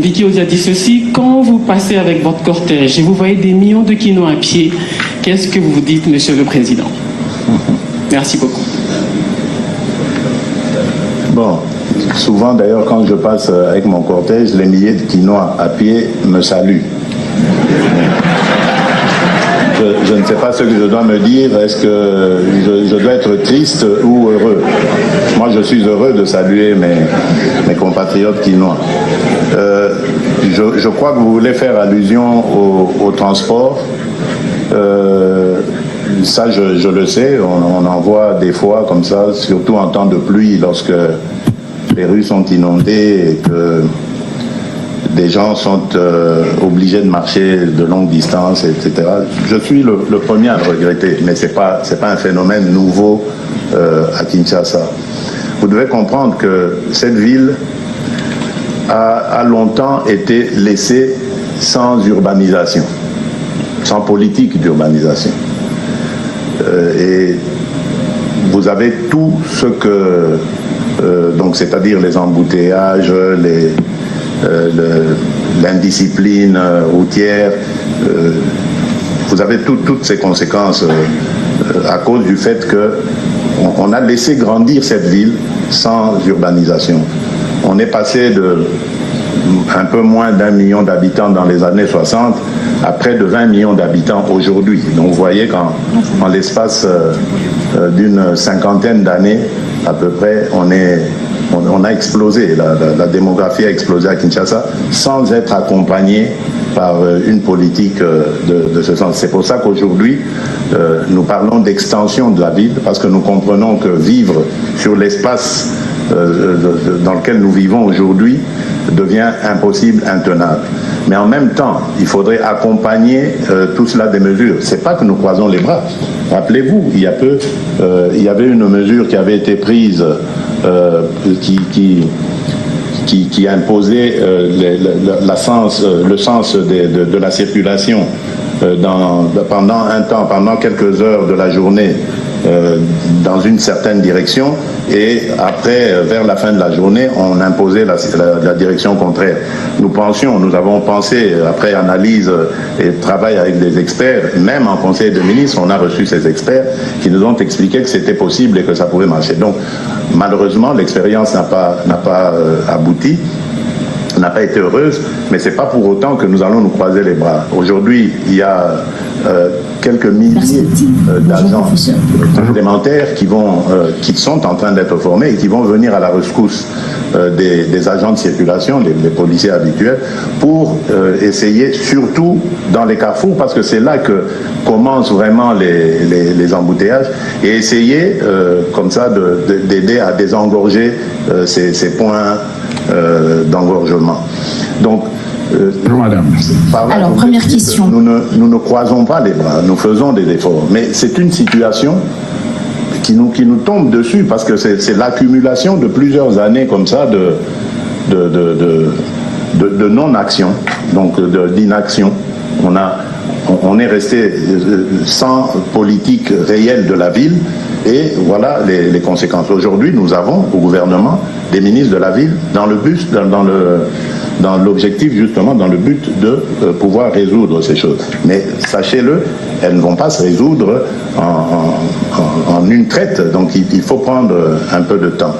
Vicky Odia dit ceci: quand vous passez avec votre cortège et vous voyez des millions de Kinois à pied, qu'est-ce que vous dites, Monsieur le Président? Merci beaucoup. Bon, souvent d'ailleurs quand je passe avec mon cortège, les milliers de Kinois à pied me saluent. Je ne sais pas ce que je dois me dire. Est-ce que je dois être triste ou heureux? Moi, je suis heureux de saluer mes compatriotes quinois. Je crois que vous voulez faire allusion au transport. Ça, je le sais. On en voit des fois comme ça, surtout en temps de pluie, lorsque les rues sont inondées et que des gens sont obligés de marcher de longues distances, etc. Je suis le premier à le regretter, mais c'est pas un phénomène nouveau à Kinshasa. Vous devez comprendre que cette ville a longtemps été laissée sans urbanisation, sans politique d'urbanisation. Et vous avez tout ce que, donc c'est-à-dire les embouteillages, l'indiscipline routière, vous avez toutes ces conséquences à cause du fait qu'on a laissé grandir cette ville sans urbanisation. On est passé de un peu moins d'1 million d'habitants dans les années 60 à près de 20 millions d'habitants aujourd'hui. Donc vous voyez qu'en l'espace d'une cinquantaine d'années, à peu près, on a explosé, la démographie a explosé à Kinshasa sans être accompagnée par une politique de ce sens. C'est pour ça qu'aujourd'hui, nous parlons d'extension de la ville, parce que nous comprenons que vivre sur l'espace dans lequel nous vivons aujourd'hui devient impossible, intenable. Mais en même temps, il faudrait accompagner tout cela des mesures. C'est pas que nous croisons les bras. Rappelez-vous, il y a peu, il y avait une mesure qui avait été prise qui imposait le sens de la circulation pendant un temps, pendant quelques heures de la journée, dans une certaine direction, et après, vers la fin de la journée, on imposait la direction contraire. Nous avons pensé, après analyse et travail avec des experts, même en conseil de ministres, on a reçu ces experts qui nous ont expliqué que c'était possible et que ça pouvait marcher. Donc, malheureusement, l'expérience n'a pas abouti, n'a pas été heureuse, mais c'est pas pour autant que nous allons nous croiser les bras. Aujourd'hui, il y a quelques milliers d'agents complémentaires qui sont en train d'être formés et qui vont venir à la rescousse des agents de circulation, les policiers habituels, pour essayer, surtout dans les carrefours, parce que c'est là que commencent vraiment les embouteillages, et essayer comme ça d'aider à désengorger ces points d'engorgement. Donc, alors, première question. Nous ne croisons pas les bras, nous faisons des efforts. Mais c'est une situation qui nous tombe dessus, parce que c'est l'accumulation de plusieurs années comme ça de non-action, donc d'inaction. On est resté sans politique réelle de la ville, et voilà les conséquences. Aujourd'hui, nous avons au gouvernement des ministres de la ville dans l'objectif, justement, dans le but de pouvoir résoudre ces choses. Mais sachez-le, elles ne vont pas se résoudre en une traite, donc il faut prendre un peu de temps.